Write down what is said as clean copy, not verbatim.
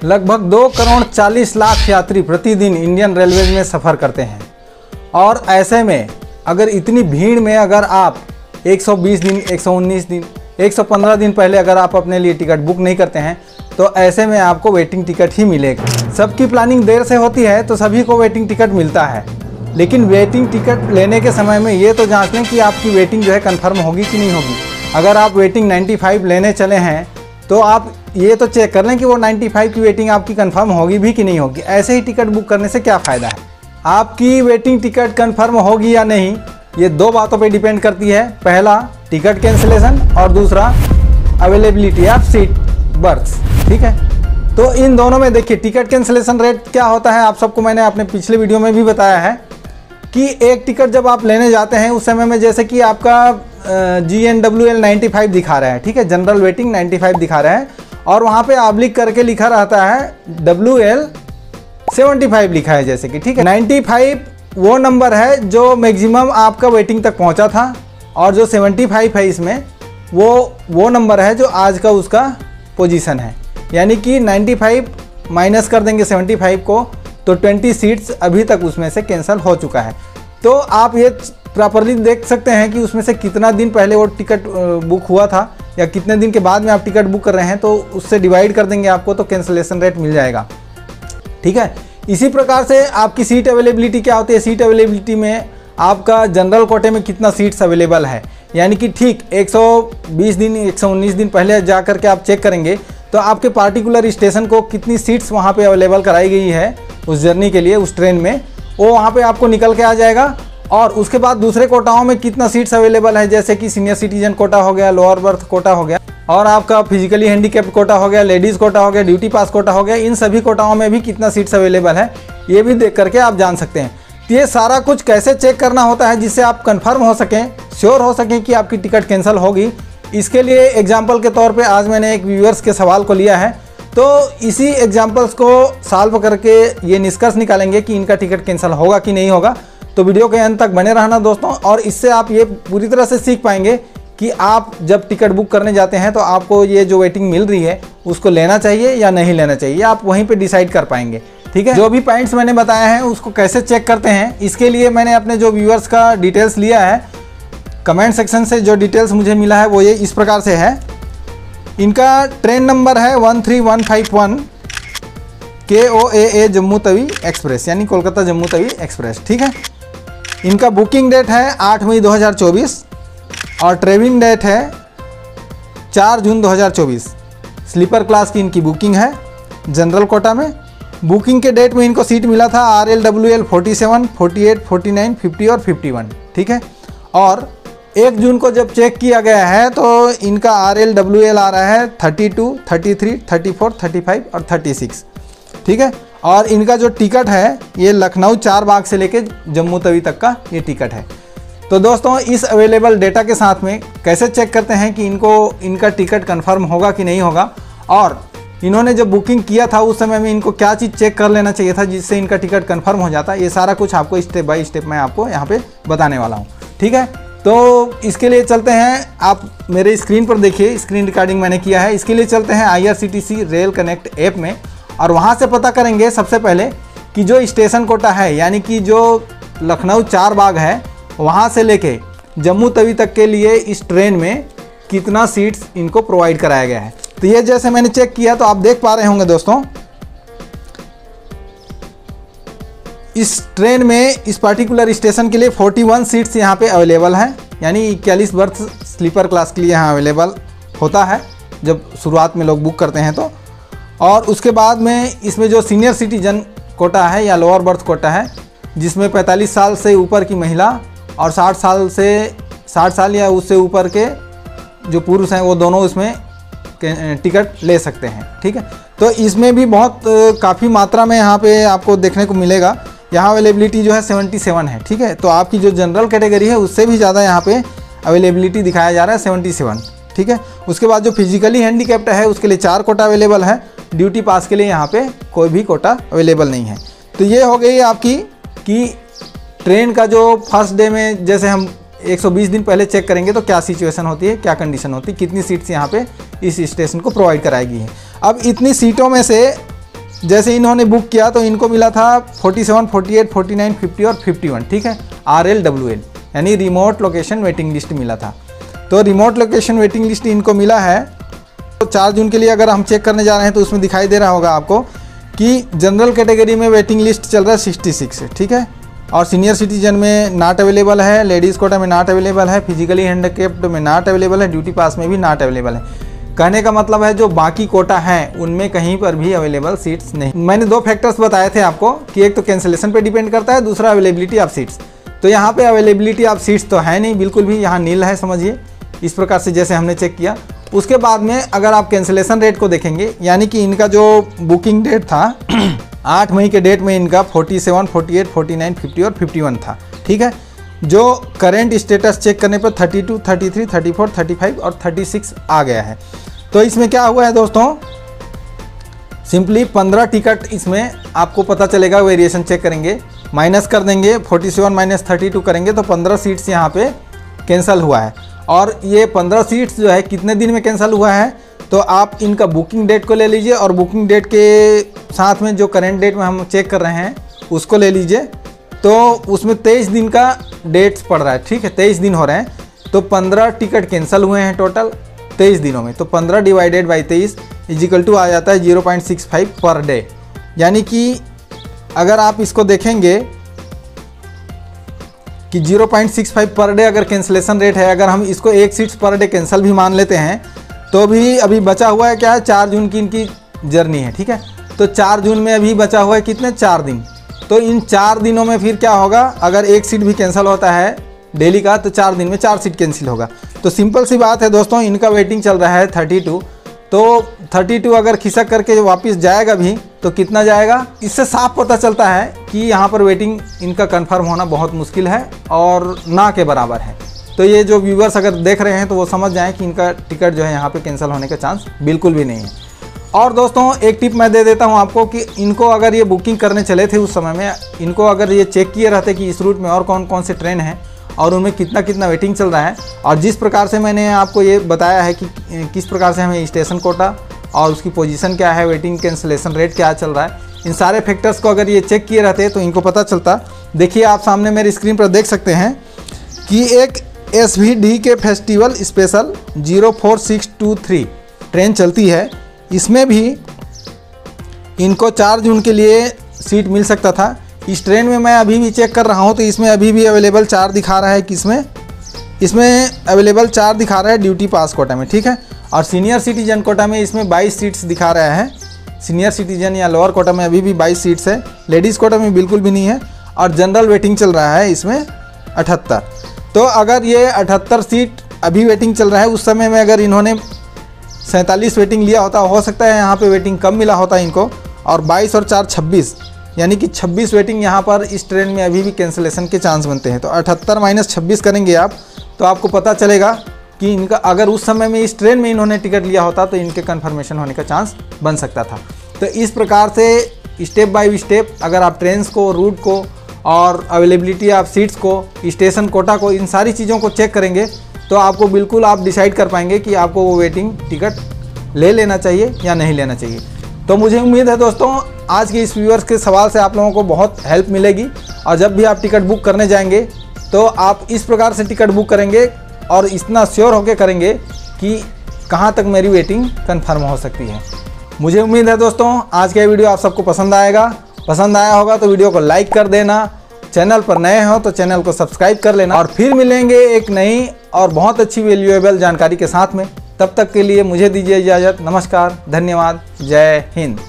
लगभग 2 करोड़ 40 लाख यात्री प्रतिदिन इंडियन रेलवेज में सफ़र करते हैं। और ऐसे में अगर इतनी भीड़ में अगर आप 120 दिन, 119 दिन, 115 दिन पहले अगर आप अपने लिए टिकट बुक नहीं करते हैं तो ऐसे में आपको वेटिंग टिकट ही मिलेगा। सबकी प्लानिंग देर से होती है तो सभी को वेटिंग टिकट मिलता है, लेकिन वेटिंग टिकट लेने के समय में ये तो जांच लें कि आपकी वेटिंग जो है कंफर्म होगी कि नहीं होगी। अगर आप वेटिंग 95 लेने चले हैं तो आप ये तो चेक कर लें कि वो 95 की वेटिंग आपकी कंफर्म होगी भी कि नहीं होगी। ऐसे ही टिकट बुक करने से क्या फ़ायदा है। आपकी वेटिंग टिकट कंफर्म होगी या नहीं ये 2 बातों पे डिपेंड करती है। पहला टिकट कैंसिलेशन और दूसरा अवेलेबिलिटी ऑफ सीट बर्थ्स। ठीक है, तो इन दोनों में देखिए टिकट कैंसिलेशन रेट क्या होता है आप सबको मैंने अपने पिछले वीडियो में भी बताया है कि एक टिकट जब आप लेने जाते हैं उस समय में जैसे कि आपका GNWL 95 दिखा रहा है, ठीक है, जनरल वेटिंग 95 दिखा रहा है और वहाँ पे ऑब्लिक करके लिखा रहता है WL 75 लिखा है जैसे कि, ठीक है। 95 वो नंबर है जो मैक्सिमम आपका वेटिंग तक पहुँचा था और जो 75 है इसमें वो नंबर है जो आज का उसका पोजीशन है। यानी कि 95 माइनस कर देंगे 75 को तो 20 सीट्स अभी तक उसमें से कैंसिल हो चुका है। तो आप ये प्रॉपरली देख सकते हैं कि उसमें से कितना दिन पहले वो टिकट बुक हुआ था या कितने दिन के बाद में आप टिकट बुक कर रहे हैं, तो उससे डिवाइड कर देंगे आपको तो कैंसिलेशन रेट मिल जाएगा। ठीक है, इसी प्रकार से आपकी सीट अवेलेबिलिटी क्या होती है। सीट अवेलेबिलिटी में आपका जनरल कोटे में कितना सीट्स अवेलेबल है, यानी कि ठीक 120 दिन 119 दिन पहले जा कर के आप चेक करेंगे तो आपके पार्टिकुलर स्टेशन को कितनी सीट्स वहाँ पे अवेलेबल कराई गई है उस जर्नी के लिए, उस ट्रेन में, वो वहाँ पे आपको निकल के आ जाएगा। और उसके बाद दूसरे कोटाओं में कितना सीट्स अवेलेबल है, जैसे कि सीनियर सिटीजन कोटा हो गया, लोअर बर्थ कोटा हो गया और आपका फिजिकली हैंडीकैप्ड कोटा हो गया, लेडीज़ कोटा हो गया, ड्यूटी पास कोटा हो गया, इन सभी कोटाओं में भी कितना सीट्स अवेलेबल है ये भी देख करके आप जान सकते हैं। तो ये सारा कुछ कैसे चेक करना होता है जिससे आप कन्फर्म हो सकें, श्योर हो सकें कि आपकी टिकट कैंसिल होगी। इसके लिए एग्जाम्पल के तौर पर आज मैंने एक व्यूअर्स के सवाल को लिया है, तो इसी एग्जाम्पल्स को सॉल्व करके ये निष्कर्ष निकालेंगे कि इनका टिकट कैंसिल होगा कि नहीं होगा। तो वीडियो के अंत तक बने रहना दोस्तों, और इससे आप ये पूरी तरह से सीख पाएंगे कि आप जब टिकट बुक करने जाते हैं तो आपको ये जो वेटिंग मिल रही है उसको लेना चाहिए या नहीं लेना चाहिए, आप वहीं पे डिसाइड कर पाएंगे। ठीक है, जो भी पॉइंट्स मैंने बताया है उसको कैसे चेक करते हैं इसके लिए मैंने अपने जो व्यूअर्स का डिटेल्स लिया है, कमेंट सेक्शन से जो डिटेल्स मुझे मिला है वो ये इस प्रकार से है। इनका ट्रेन नंबर है 13151 KOAA जम्मू तवी एक्सप्रेस, यानी कोलकाता जम्मू तवी एक्सप्रेस। ठीक है, इनका बुकिंग डेट है 8 मई 2024 और ट्रेवलिंग डेट है 4 जून 2024। स्लीपर क्लास की इनकी बुकिंग है जनरल कोटा में। बुकिंग के डेट में इनको सीट मिला था RLWL 47, 48, 49, 50 और 51। ठीक है, और 1 जून को जब चेक किया गया है तो इनका RLWL आ रहा है 32, 33, 34, 35 और 36। ठीक है, और इनका जो टिकट है ये लखनऊ 4 बाग से लेके जम्मू तवी तक का ये टिकट है। तो दोस्तों इस अवेलेबल डेटा के साथ में कैसे चेक करते हैं कि इनका टिकट कंफर्म होगा कि नहीं होगा, और इन्होंने जब बुकिंग किया था उस समय में इनको क्या चीज़ चेक कर लेना चाहिए था जिससे इनका टिकट कंफर्म हो जाता, ये सारा कुछ आपको स्टेप बाय स्टेप मैं आपको यहाँ पे बताने वाला हूँ। ठीक है, तो इसके लिए चलते हैं, आप मेरे स्क्रीन पर देखिए, स्क्रीन रिकॉर्डिंग मैंने किया है। इसके लिए चलते हैं IRCTC रेल कनेक्ट ऐप में और वहाँ से पता करेंगे सबसे पहले कि जो स्टेशन कोटा है, यानी कि जो लखनऊ 4 बाग है वहाँ से लेके जम्मू तवी तक के लिए इस ट्रेन में कितना सीट्स इनको प्रोवाइड कराया गया है। तो ये जैसे मैंने चेक किया तो आप देख पा रहे होंगे दोस्तों, इस ट्रेन में इस पर्टिकुलर स्टेशन के लिए 41 सीट्स यहाँ पे अवेलेबल हैं, यानी 41 बर्थ स्लीपर क्लास के लिए यहाँ अवेलेबल होता है जब शुरुआत में लोग बुक करते हैं तो। और उसके बाद में इसमें जो सीनियर सिटीजन कोटा है या लोअर बर्थ कोटा है जिसमें 45 साल से ऊपर की महिला और 60 साल या उससे ऊपर के जो पुरुष हैं वो दोनों इसमें टिकट ले सकते हैं। ठीक है, तो इसमें भी बहुत काफ़ी मात्रा में यहाँ पे आपको देखने को मिलेगा। यहाँ अवेलेबिलिटी जो है 77 है। ठीक है, तो आपकी जो जनरल कैटेगरी है उससे भी ज़्यादा यहाँ पे अवेलेबिलिटी दिखाया जा रहा है 77। ठीक है, उसके बाद जो फिजिकली हैंडीकैप्ड है उसके लिए 4 कोटा अवेलेबल है, ड्यूटी पास के लिए यहाँ पे कोई भी कोटा अवेलेबल नहीं है। तो ये हो गई आपकी कि ट्रेन का जो फर्स्ट डे में जैसे हम 120 दिन पहले चेक करेंगे तो क्या सिचुएशन होती है, क्या कंडीशन होती है, कितनी सीट्स यहाँ पे इस स्टेशन को प्रोवाइड कराई गई है। अब इतनी सीटों में से जैसे इन्होंने बुक किया तो इनको मिला था 47, 48, 49, 50 और 51, ठीक है, RLWL यानी रिमोट लोकेशन वेटिंग लिस्ट मिला था। तो रिमोट लोकेशन वेटिंग लिस्ट इनको मिला है। तो 4 जून के लिए अगर हम चेक करने जा रहे हैं तो उसमें दिखाई दे रहा होगा आपको कि जनरल कैटेगरी में वेटिंग लिस्ट चल रहा है 66 है, ठीक है, और सीनियर सिटीजन में नॉट अवेलेबल है, लेडीज़ कोटा में नॉट अवेलेबल है, फिजिकली हैंडिकैप्ड में नॉट अवेलेबल है, ड्यूटी पास में भी नॉट अवेलेबल है। कहने का मतलब है जो बाकी कोटा हैं उनमें कहीं पर भी अवेलेबल सीट्स नहीं। मैंने 2 फैक्टर्स बताए थे आपको कि एक तो कैंसिलेशन पे डिपेंड करता है, दूसरा अवेलेबिलिटी ऑफ सीट्स। तो यहाँ पे अवेलेबिलिटी ऑफ सीट्स तो है नहीं, बिल्कुल भी, यहाँ नील है, समझिए इस प्रकार से जैसे हमने चेक किया। उसके बाद में अगर आप कैंसिलेशन रेट को देखेंगे, यानी कि इनका जो बुकिंग डेट था 8 मई के डेट में इनका 47, 48, 49, 50 और 51 था, ठीक है। जो करेंट स्टेटस चेक करने पर 32, 33, 34, 35 और 36 आ गया है। तो इसमें क्या हुआ है दोस्तों, सिंपली 15 टिकट इसमें आपको पता चलेगा, वेरिएशन चेक करेंगे, माइनस कर देंगे, 47 माइनस 32 करेंगे तो 15 सीट्स यहाँ पे कैंसिल हुआ है। और ये 15 सीट्स जो है कितने दिन में कैंसिल हुआ है, तो आप इनका बुकिंग डेट को ले लीजिए और बुकिंग डेट के साथ में जो करेंट डेट में हम चेक कर रहे हैं उसको ले लीजिए। तो उसमें 23 दिन का डेट्स पड़ रहा है, ठीक है, 23 दिन हो रहे हैं। तो 15 टिकट कैंसिल हुए हैं टोटल 23 दिनों में। तो 15 डिवाइडेड बाई 23 इजिकल टू आ जाता है 0.65 पर डे। यानी कि अगर आप इसको देखेंगे कि 0.65 पर डे अगर कैंसिलेशन रेट है, अगर हम इसको 1 सीट्स पर डे कैंसिल भी मान लेते हैं तो भी अभी बचा हुआ है क्या है, 4 जून की इनकी जर्नी है, ठीक है। तो 4 जून में अभी बचा हुआ है कितने, 4 दिन। तो इन 4 दिनों में फिर क्या होगा, अगर 1 सीट भी कैंसिल होता है डेली का तो 4 दिन में 4 सीट कैंसिल होगा। तो सिंपल सी बात है दोस्तों, इनका वेटिंग चल रहा है 32। तो 32 अगर खिसक करके वापस जाएगा भी तो कितना जाएगा, इससे साफ पता चलता है कि यहाँ पर वेटिंग इनका कंफर्म होना बहुत मुश्किल है और ना के बराबर है। तो ये जो व्यूवर्स अगर देख रहे हैं तो वो समझ जाएं कि इनका टिकट जो है यहाँ पे कैंसिल होने का चांस बिल्कुल भी नहीं है। और दोस्तों एक टिप मैं दे देता हूँ आपको कि इनको अगर ये बुकिंग करने चले थे उस समय में, इनको अगर ये चेक किए रहते कि इस रूट में और कौन कौन से ट्रेन हैं और उनमें कितना कितना वेटिंग चल रहा है, और जिस प्रकार से मैंने आपको ये बताया है कि किस प्रकार से हमें स्टेशन कोटा और उसकी पोजीशन क्या है, वेटिंग कैंसिलेशन रेट क्या चल रहा है, इन सारे फैक्टर्स को अगर ये चेक किए रहते तो इनको पता चलता। देखिए आप सामने मेरी स्क्रीन पर देख सकते हैं कि एक SVD के फेस्टिवल स्पेशल 04623 ट्रेन चलती है, इसमें भी इनको 4 जून के लिए सीट मिल सकता था। इस ट्रेन में मैं अभी भी चेक कर रहा हूँ तो इसमें अभी भी अवेलेबल 4 दिखा रहा है, किसमें, इसमें अवेलेबल 4 दिखा रहा है ड्यूटी पास कोटा में, ठीक है। और सीनियर सिटीजन कोटा में इसमें 22 सीट्स दिखा रहा है, सीनियर सिटीजन या लोअर कोटा में अभी भी 22 सीट्स है, लेडीज़ कोटा में बिल्कुल भी नहीं है। और जनरल वेटिंग चल रहा है इसमें 78। तो अगर ये 78 सीट अभी वेटिंग चल रहा है, उस समय में अगर इन्होंने 47 वेटिंग लिया होता, हो सकता है यहाँ पे वेटिंग कम मिला होता इनको, और 22 और 4 26, यानी कि 26 वेटिंग यहाँ पर इस ट्रेन में अभी भी कैंसिलेशन के चांस बनते हैं। तो 78 माइनस 26 करेंगे आप तो आपको पता चलेगा कि इनका अगर उस समय में इस ट्रेन में इन्होंने टिकट लिया होता तो इनके कन्फर्मेशन होने का चांस बन सकता था। तो इस प्रकार से स्टेप बाय स्टेप अगर आप ट्रेन्स को, रूट को और अवेलेबिलिटी ऑफ सीट्स को, स्टेशन कोटा को, इन सारी चीज़ों को चेक करेंगे तो आपको बिल्कुल आप डिसाइड कर पाएंगे कि आपको वो वेटिंग टिकट ले लेना चाहिए या नहीं लेना चाहिए। तो मुझे उम्मीद है दोस्तों आज के इस व्यूअर्स के सवाल से आप लोगों को बहुत हेल्प मिलेगी, और जब भी आप टिकट बुक करने जाएंगे तो आप इस प्रकार से टिकट बुक करेंगे और इतना श्योर होकर करेंगे कि कहाँ तक मेरी वेटिंग कंफर्म हो सकती है। मुझे उम्मीद है दोस्तों आज का वीडियो आप सबको पसंद आएगा। पसंद आया होगा तो वीडियो को लाइक कर देना, चैनल पर नए हो तो चैनल को सब्सक्राइब कर लेना, और फिर मिलेंगे एक नई और बहुत अच्छी वैल्यूएबल जानकारी के साथ में। तब तक के लिए मुझे दीजिए इजाज़त। नमस्कार, धन्यवाद, जय हिंद।